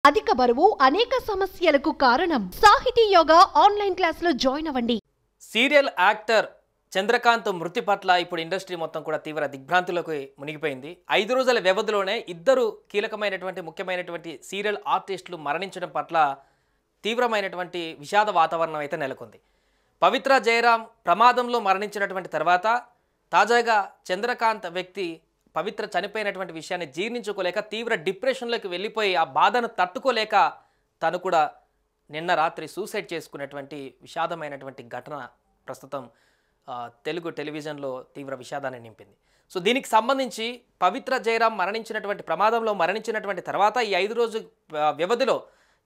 అధిక బరువు అనేక సమస్యలకు కారణం. సాహితీ యోగా ఆన్లైన్ క్లాసులో జాయిన్ అవ్వండి. సీరియల్ యాక్టర్ చంద్రకాంత్ మృతి పట్ల ఇప్పుడు ఇండస్ట్రీ మొత్తం కూడా తీవ్ర దిగ్భ్రాంతులకు మునిగిపోయింది. 5 రోజుల వ్యవధిలోనే ఇద్దరు కీలకమైనటువంటి ముఖ్యమైనటువంటి సీరియల్ ఆర్టిస్టులు మరణించడం పట్ల తీవ్రమైనటువంటి విషాద వాతావరణం అయితే నెలకొంది. పవిత్ర జయరాం ప్రమాదంలో మరణించినటువంటి తర్వాత తాజాగా చంద్రకాంత్ వ్యక్తి పవిత్ర చనిపోయినటువంటి విషయాన్ని జీర్ణించుకోలేక తీవ్ర డిప్రెషన్లోకి వెళ్ళిపోయి ఆ బాధను తట్టుకోలేక తను కూడా నిన్న రాత్రి సూసైడ్ చేసుకున్నటువంటి విషాదమైనటువంటి ఘటన ప్రస్తుతం తెలుగు టెలివిజన్లో తీవ్ర విషాదాన్ని నింపింది. సో దీనికి సంబంధించి పవిత్ర జయరాం మరణించినటువంటి ప్రమాదంలో మరణించినటువంటి తర్వాత ఈ 5 రోజు వ్యవధిలో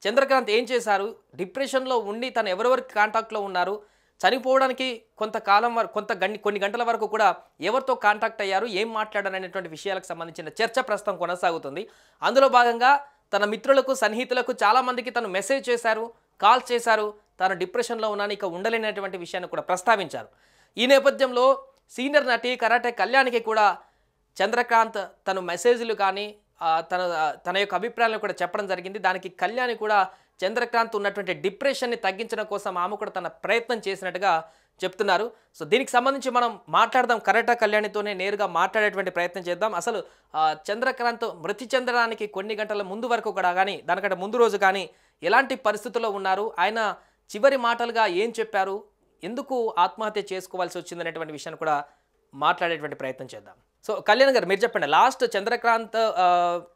చంద్రకాంత్ ఏం చేశారు, డిప్రెషన్లో ఉండి తను ఎవరెవరికి కాంటాక్ట్లో ఉన్నారు, చనిపోవడానికి కొంతకాలం వరకు కొన్ని గంటల వరకు కూడా ఎవరితో కాంటాక్ట్ అయ్యారు, ఏం మాట్లాడారు అనేటువంటి విషయాలకు సంబంధించిన చర్చ ప్రస్తుతం కొనసాగుతుంది. అందులో భాగంగా తన మిత్రులకు సన్నిహితులకు చాలామందికి తను మెసేజ్ చేశారు, కాల్ చేశారు, తాను డిప్రెషన్లో ఉన్నాను, ఇక ఉండలేనటువంటి విషయాన్ని కూడా ప్రస్తావించారు. ఈ నేపథ్యంలో సీనియర్ నటి కరాటే కళ్యాణికి కూడా చంద్రకాంత్ తను మెసేజ్లు కానీ తన యొక్క అభిప్రాయాలను కూడా చెప్పడం జరిగింది. దానికి కళ్యాణి కూడా చంద్రకాంత్ ఉన్నటువంటి డిప్రెషన్ని తగ్గించడం కోసం ఆమె కూడా తన ప్రయత్నం చేసినట్టుగా చెప్తున్నారు. సో దీనికి సంబంధించి మనం మాట్లాడదాం, కరాటే కళ్యాణితోనే నేరుగా మాట్లాడేటువంటి ప్రయత్నం చేద్దాం. అసలు చంద్రకాంత్ మృతి చెందడానికి కొన్ని గంటల ముందు వరకు కూడా కానీ దానికంటే ముందు రోజు కానీ ఎలాంటి పరిస్థితుల్లో ఉన్నారు, ఆయన చివరి మాటలుగా ఏం చెప్పారు, ఎందుకు ఆత్మహత్య చేసుకోవాల్సి వచ్చిందనేటువంటి విషయాన్ని కూడా మాట్లాడేటువంటి ప్రయత్నం చేద్దాం. సో కళ్యాణ్ గారు మీరు చెప్పండి, లాస్ట్ చంద్రకాంత్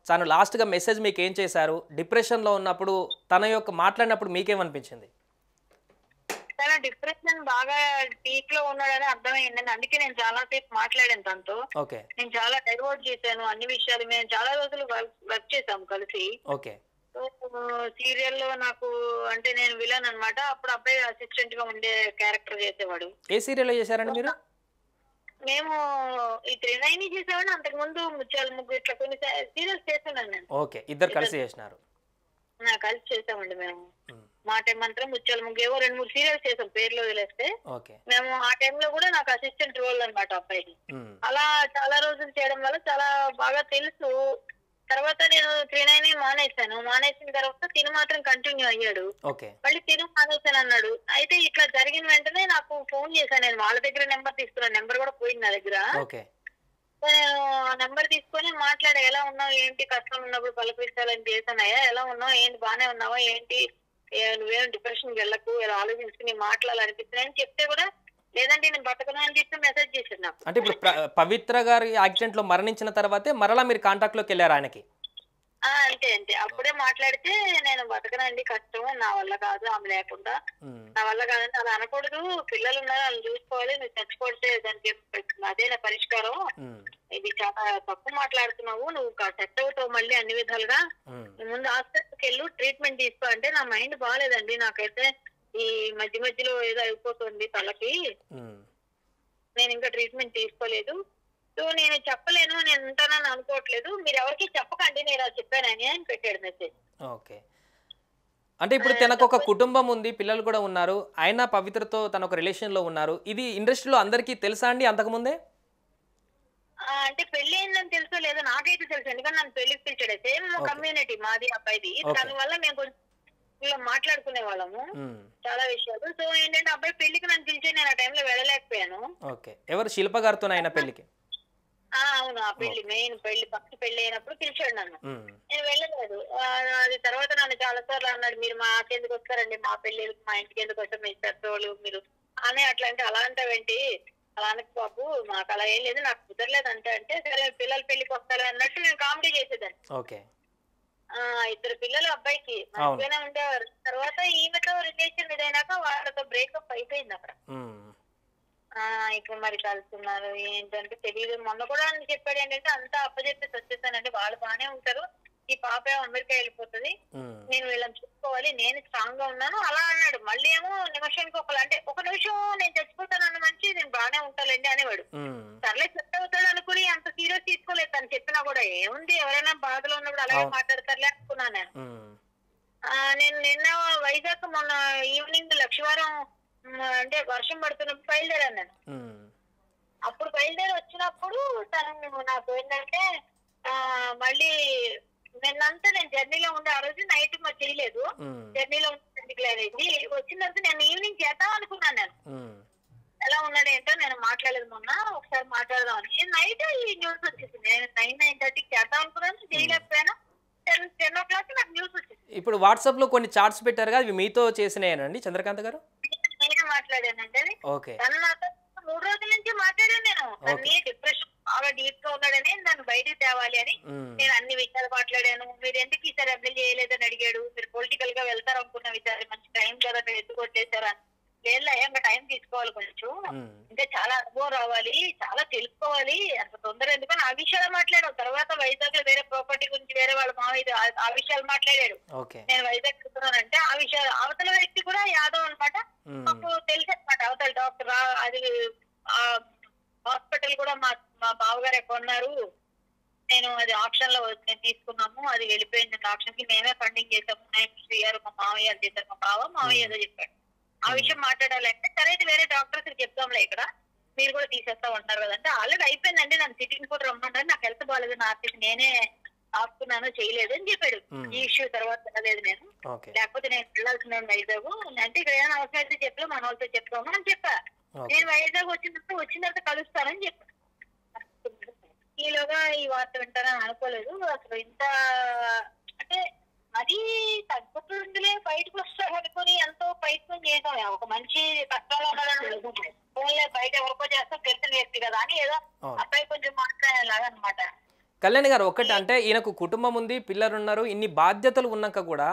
తను లాస్ట్గా మెసేజ్ మీకు ఏం చేశారు, డిప్రెషన్లో ఉన్నప్పుడు తన యొక్క మాట్లాడినప్పుడు మీకేమనిపించింది? తన డిప్రెషన్ బాగా పీక్ లో ఉన్నాడని అర్థమైంది. అందుకే నేను చాలా సేపు మాట్లాడాను తనతో. ఓకే, నేను చాలా డైవర్ట్ చేశాను అన్ని విషయాలు. మేము చాలా రోజులు వర్క్ చేసాము కలిసి. ఓకే, సీరియల్ లో నాకు అంటే నేను విలన్ అన్నమాట. అప్పుడు అబ్బాయి అసిస్టెంట్ గా ఉండే క్యారెక్టర్ చేసేవాడు. ఏ సీరియల్ చేశారండి మీరు? మేము ఈ 3 చేసేవాడిని. అంతకు ముందు ముత్యాల ముగ్గు ఇట్లా కొన్ని సీరియల్స్ చేస్తున్నాను నేను. ఓకే, ఇద్దరు కలిసి చేసినారు. కలిసి చేసామండి మేము. మా టైం మంత్రం ముత్యాల ముగ్గు ఏవో 2-3 సీరియల్స్ చేసాం పేర్లు వదిలేస్తే. మేము ఆ టైంలో కూడా నాకు అసిస్టెంట్ రోల్ అనమాట అబ్బాయికి. అలా చాలా రోజులు చేయడం వల్ల చాలా బాగా తెలుసు. తర్వాత నేను 3 మానేశాను. మానేసిన తర్వాత తిను మాత్రం కంటిన్యూ అయ్యాడు. మళ్ళీ తిను మానేశాను అన్నాడు. అయితే ఇట్లా జరిగిన వెంటనే నాకు ఫోన్ చేశాను. నేను వాళ్ళ దగ్గర నెంబర్ తీసుకున్నాను. నెంబర్ కూడా పోయింది నా దగ్గర. నేను ఆ నెంబర్ తీసుకొని మాట్లాడా, ఎలా ఉన్నావు ఏంటి, కష్టం ఉన్నప్పుడు పలకరించాలని చేశానయ్యా, ఎలా ఉన్నావు ఏంటి, బానే ఉన్నావా ఏంటి, నువ్వేం డిప్రెషన్కి వెళ్ళకు, ఇలా ఆలోచించుకుని మాట్లాడాలనిపిస్తున్నాయని చెప్తే కూడా లేదంటే నేను బతకను అని చెప్పి మెసేజ్ చేశాడు నాకు. అంటే ఇప్పుడు పవిత్ర గారి యాక్సిడెంట్ లో మరణించిన తర్వాతే మరలా మీరు కాంటాక్ట్ లోకి వెళ్ళారు ఆయనకి? అంతే అంతే. అప్పుడే మాట్లాడితే నేను బతకనండి, కష్టం, నా వల్ల కాదు, ఆమె లేకుండా నా వల్ల కాదంటే అలా అనకూడదు, పిల్లలు ఉన్నారు వాళ్ళని చూసుకోవాలి, నువ్వు చచ్చిపోతే దానికి అదే నా పరిష్కారం, ఇది చాలా తప్పు మాట్లాడుతున్నావు, నువ్వు సెట్ అవుతావు మళ్ళీ అన్ని విధాలుగా, ముందు హాస్పిటల్కి వెళ్ళు, ట్రీట్మెంట్ తీసుకో అంటే నా మైండ్ బాగాలేదండి, నాకైతే ఈ మధ్య మధ్యలో ఏదో అయిపోతుంది తలకి, నేను ఇంకా ట్రీట్మెంట్ తీసుకోలేదు, సో నేను చెప్పలేను, నేను ఉంటానని అనుకోవట్లేదు, మీరు ఎవరికి చెప్పకండి నేను అది చెప్పానని అని పెట్టాడు మెసేజ్. ఓకే, అంటే ఇప్పుడు తనకు ఒక కుటుంబం ఉంది, పిల్లలు కూడా ఉన్నారు, ఆయన పవిత్రతో తన ఒక రిలేషన్ లో ఉన్నారు, ఇది ఇండస్ట్రీలో అందరికీ తెలుసా అండి అంతకుముందే? అంటే పెళ్లి అయిందని తెలుసో లేదో నాకైతే తెలుసు, ఎందుకంటే నన్ను పెళ్లికి పిలిచాడు. సేమ్ కమ్యూనిటీ మాది అబ్బాయిది, దానివల్ల మేము కొంచెం మాట్లాడుకునే వాళ్ళము చాలా విషయాలు. సో ఏంటంటే అబ్బాయి పెళ్లికి నన్ను పిలిచి నేను ఆ టైంలో వెళ్ళలేకపోయాను. ఓకే, ఎవరు శిల్ప గారితో ఆయన పెళ్లికి? అవును, ఆ పెళ్లి మెయిన్ పెళ్లి ఫస్ట్ పెళ్లి అయినప్పుడు పిలిచాడు నన్ను, నేను వెళ్ళలేదు. అది తర్వాత నన్ను చాలా సార్లు అన్నాడు, మీరు మాకెందుకు వస్తారండి, మా పెళ్లికి మా ఇంటికి ఎందుకు వస్తారు, మీ పెద్దోళ్ళు మీరు అని అట్లా అంటే, అలా అంటావేంటి, అలా అనకు బాబు, మాకు అలా ఏం లేదు, నాకు కుదరలేదు అంటే సరే పిల్లల పెళ్లికి వస్తారు అన్నట్టు నేను కామెడీ చేసేదాన్ని. ఓకే, 2 పిల్లలు అబ్బాయికి మంచిగానే ఉండేవారు. తర్వాత ఈమెతో రిలేషన్ ఇదైనాక వాళ్ళతో బ్రేకప్ అయిపోయింది అక్కడ. ఇప్పుడు మరి కలుస్తున్నారు ఏంటంటే తెలియదు. మొన్న కూడా చెప్పాడు ఏంటంటే అంతా అప్పచెప్పేసి వచ్చేసానంటే వాళ్ళు బాగానే ఉంటారు, ఈ పాప అమెరికా వెళ్ళిపోతుంది, నేను వీళ్ళని చూసుకోవాలి, నేను స్ట్రాంగ్ గా ఉన్నాను అలా అన్నాడు. మళ్ళీ ఏమో నిమిషానికి ఒక నిమిషం నేను చచ్చిపోతానన్న మంచి నేను బాగానే ఉంటానండి అనేవాడు. సర్లే సెట్ అవుతాడు అనుకుని అంత సీరియస్ తీసుకోలేదు. తను చెప్పినా కూడా ఏముంది, ఎవరైనా బాధలో ఉన్నప్పుడు అలాగే మాట్లాడతారులే అనుకున్నాను నేను. నేను నిన్న వైజాగ్ మొన్న ఈవినింగ్ లక్షవారం అంటే వర్షం పడుతున్నప్పుడు బయలుదేరాను నేను. అప్పుడు బయలుదేరి వచ్చినప్పుడు తను నాకు ఏంటంటే మళ్ళీ నిన్నంతా నేను జర్నీలో ఉండే ఆ రోజు నైట్ మరి చేయలేదు, జర్నీలో డిక్లేర్ అయింది. వచ్చిన తర్వాత నేను ఈవినింగ్ చేద్దాం అనుకున్నాను. నేను ఎలా ఉన్నాడు ఏంటో నేను మాట్లాడలేదు, మొన్న ఒకసారి మాట్లాడదామని. నైట్ ఈ న్యూస్ వచ్చేసింది. నేను 9:30కి చేద్దాం అనుకున్నాను, చేయలేకపోయాను. 10 o'clock నాకు న్యూస్ వచ్చింది. ఇప్పుడు వాట్సాప్ లో కొన్ని చార్ట్స్ పెట్టారు కదా, అవి మీతో చేసినాయనండి చంద్రకాంత్ గారు? నేనే మాట్లాడానంటే ఓకే. తను నాతో 3 రోజుల నుంచి మాట్లాడాను. నేను తన్ని డిప్రెషన్ బాగా డీప్ గా ఉన్నాడని నన్ను బయటకు తేవాలి అని నేను అన్ని విషయాలు మాట్లాడాను. మీరు ఎందుకు ఈసారి అప్లై చేయలేదని అడిగాడు. మీరు పొలిటికల్ గా వెళ్తారు అనుకున్న విచారి మంచి టైం కదా మీరు ఎందుకు కొట్టేశారు అని. లేదు ఇంకా టైం తీసుకోవాలి, కొంచెం ఇంకా చాలా అనుభవం రావాలి, చాలా తెలుసుకోవాలి, అంత తొందర ఎందుకని ఆ విషయాలు మాట్లాడాడు. తర్వాత వైజాగ్ లో వేరే ప్రాపర్టీ గురించి వేరే వాళ్ళ మావయ్య ఆ విషయాలు మాట్లాడాడు. నేను వైజాగ్ వెళ్తున్నానంటే ఆ విషయాలు అవతల వ్యక్తి కూడా యాదవ్ అనమాట. మాకు తెలుసు అనమాట, అవతల డాక్టర్ అది హాస్పిటల్ కూడా మా బావగారు కొన్నారు. నేను అది ఆప్షన్ లో తీసుకున్నాము, అది వెళ్ళిపోయింది. ఆప్షన్ కి మేమే ఫండింగ్ చేసాము, మా మావయ్య చేశారు, మా మావయ్య ఏదో చెప్పాడు. ఆ విషయం మాట్లాడాలంటే సరే అయితే వేరే డాక్టర్స్ చెప్తాంలే, ఇక్కడ మీరు కూడా తీసేస్తా ఉంటారు కదంటే ఆల్రెడీ అయిపోయిందండి, నన్ను సిట్టింగ్ కూడా రమ్మంటారు, నాకు హెల్త్ బాగాలేదు, నా ఆర్టిస్ట్ నేనే ఆపుకున్నాను చేయలేదు అని చెప్పాడు. ఈ ఇష్యూ తర్వాత వెళ్ళలేదు నేను, లేకపోతే నేను వెళ్ళాల్సిన వైజాగ్ అంటే ఇక్కడ ఏమైనా అవసరం అయితే చెప్పలే మన వాళ్ళతో చెప్తాము అని చెప్పా. నేను వైజాగ్ వచ్చిన తర్వాత కలుస్తానని చెప్పాను. ఈలోగా ఈ వార్త వింటానని అనుకోలేదు. అసలు ఇంత అంటే అది తగ్గుతుందిలే బయటకు వస్తాడు అనుకుని ఎంతో ప్రయత్నం చేసాం. ఒక మనిషి కష్టాలు బయట ఎవరికో చేస్తాం తెలిసిన వ్యక్తి కదా అని ఏదో అబ్బాయి కొంచెం మాట్లాడేలాగా అనమాట. కళ్యాణ్ గారు ఒకటి అంటే ఈయనకు కుటుంబం ఉంది, పిల్లలు ఉన్నారు, ఇన్ని బాధ్యతలు ఉన్నాక కూడా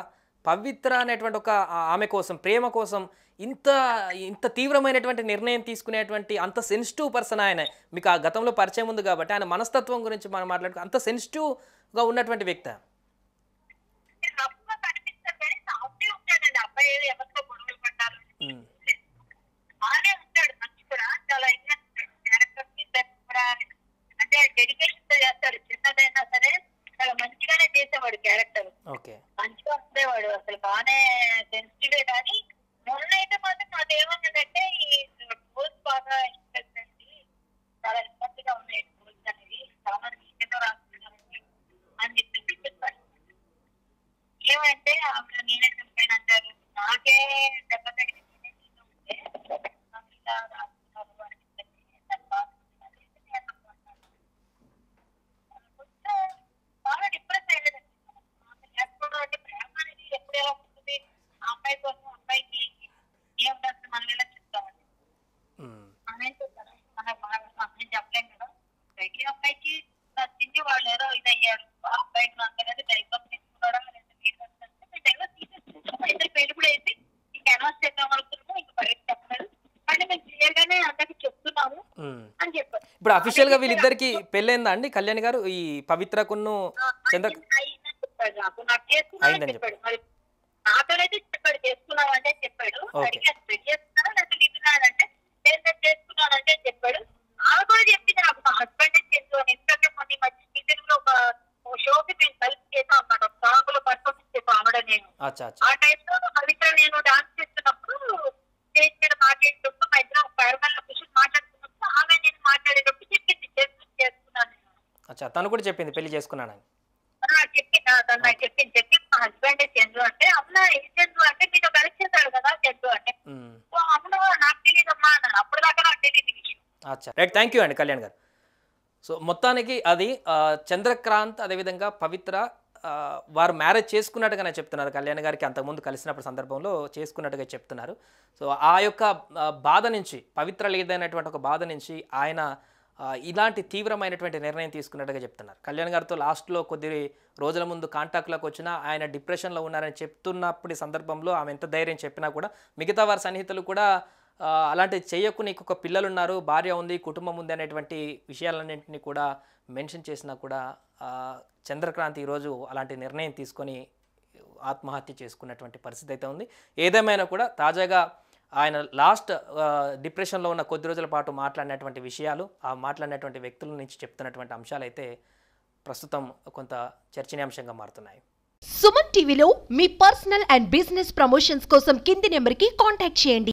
పవిత్ర అనేటువంటి ఒక ఆమె కోసం ప్రేమ కోసం ఇంత తీవ్రమైనటువంటి నిర్ణయం తీసుకునేటువంటి అంత సెన్సిటివ్ పర్సన్ ఆయన. మీకు ఆ గతంలో పరిచయం ఉంది కాబట్టి ఆయన మనస్తత్వం గురించి మనం మాట్లాడుకో అంత సెన్సిటివ్గా ఉన్నటువంటి వ్యక్తి. అంటే డెడికేషన్ తో చేస్తాడు, చిన్నదైనా సరే చాలా మంచిగానే చేసేవాడు క్యారెక్టర్, మంచిగా ఉండేవాడు, అసలు బాగానే సెన్సిటివ్. కానీ మొన్న అయితే మాత్రం నాదేమన్నదంటే ఈ రూల్స్ బాగా ఇంట్రెస్ట్ అండి, చాలా ఇబ్బందిగా ఉన్నాయి రూల్స్ అనేది, చాలా నీటితో రాస్తున్నాను అని చెప్పి చెప్పాడు. ఏమంటే ఆమె నేనే చంపాను అంటారు, నాకే దెబ్బ తగిలి బాగా డిప్రెస్ అయ్యేది. ప్రేమ అనేది ఎప్పుడు ఎలా ఉంటుంది, ఆ అమ్మాయి కోసం అబ్బాయికి ఏం చేస్తే మనం ఎలా చెప్తామండి, మనం చెప్తాను మనం చెప్పలేం కదా. అబ్బాయికి అబ్బాయికి నచ్చింది, వాళ్ళు ఏదో ఇది అయ్యారు, అబ్బాయికి నచ్చలేదు డైవర్స్ తీసుకున్నాడా డైవర్స్ తీసేసుకుంటాం, ఇద్దరు పెళ్లి కూడా వేసి ఇంక అనౌన్స్ చేద్దాం అనుకున్నాము, ఇంక బయట చెప్పలేదు అంటే మేము క్లియర్ గానే అందరికి చెప్తున్నాము అని చెప్పారు. ఇప్పుడు అఫీషియల్ గా వీళ్ళిద్దరికి పెళ్ళైందా అండి కళ్యాణ్ గారు? ఈ పవిత్రకును చంద్ర చెప్పాడు, నాకు చేసుకున్నాను చెప్పాడు. మరి నాతోనైతే చెప్పాడు చేసుకున్నావు అంటే చెప్పాడు, అడిగాను పెళ్లి చేసుకున్నాను లేకపోతే నింటున్నాడంటే చేసుకున్నానంటే చెప్పాడు. ఆమె కూడా చెప్పింది నాకు మా హస్బెండ్ చేస్తూ ఎందుకంటే కొన్ని మధ్య సీజన్ లో ఒక షోకి మేము కలిసి చేసాం అన్నమాట, ఒక సాంగ్ లో పర్ఫార్మెన్స్ చేసాం ఆవిడ నేను. ఆ టైంలో పవిత్ర నేను డాన్స్ చేస్తున్నప్పుడు స్టేజ్ మీద మాట్లాడేటప్పుడు మా ఇద్దరు పైరమల్ కూర్చొని మాట్లాడుతున్నప్పుడు ఆమె నేను మాట్లాడేటప్పుడు చెప్పింది చేసుకున్నాను నేను. తను కూడా చెప్పింది పెళ్లి చేసుకున్నానని చెప్పింది మా హస్బెండ్ చంద్రు అంటే అమ్మ ఏ చంద్రు అంటే మీతో కలిసి చేశాడు కదా చంద్రు అంటే అమ్మ నాకు తెలియదమ్మా అన్నాను. అప్పుడు దాకా నాకు తెలియదు విషయం. రైట్, థ్యాంక్ యూ అండి కళ్యాణ్ గారు. సో మొత్తానికి అది చంద్రకాంత్ అదేవిధంగా పవిత్ర వారు మ్యారేజ్ చేసుకున్నట్టుగానే చెప్తున్నారు. కళ్యాణ్ గారికి అంతకుముందు కలిసినప్పుడు సందర్భంలో చేసుకున్నట్టుగా చెప్తున్నారు. సో ఆ యొక్క బాధ నుంచి పవిత్ర లేదనేటువంటి ఒక బాధ నుంచి ఆయన ఇలాంటి తీవ్రమైనటువంటి నిర్ణయం తీసుకున్నట్టుగా చెప్తున్నారు. కళ్యాణ్ గారితో లాస్ట్లో కొద్ది రోజుల ముందు కాంటాక్ట్లోకి వచ్చినా ఆయన డిప్రెషన్లో ఉన్నారని చెప్తున్నప్పుడు సందర్భంలో ఆమె ఎంత ధైర్యం చెప్పినా కూడా మిగతా వారి సన్నిహితులు కూడా అలాంటి చేయకు, నీకు ఒక పిల్లలు ఉన్నారు, భార్య ఉంది, కుటుంబం ఉంది అనేటువంటి విషయాలన్నింటినీ కూడా మెన్షన్ చేసినా కూడా చంద్రకాంత్ ఈరోజు అలాంటి నిర్ణయం తీసుకొని ఆత్మహత్య చేసుకున్నటువంటి పరిస్థితి అయితే ఉంది. ఏదేమైనా కూడా తాజాగా ఆయన లాస్ట్ డిప్రెషన్లో ఉన్న కొద్ది రోజుల పాటు మాట్లాడినటువంటి విషయాలు, ఆ మాట్లాడినటువంటి వ్యక్తుల నుంచి చెప్తున్నటువంటి అంశాలు అయితే ప్రస్తుతం కొంత చర్చనీయాంశంగా మారుతున్నాయి. సుమన్ టీవీలో మీ పర్సనల్ అండ్ బిజినెస్ ప్రమోషన్స్ కోసం కింది నెంబర్కి కాంటాక్ట్ చేయండి.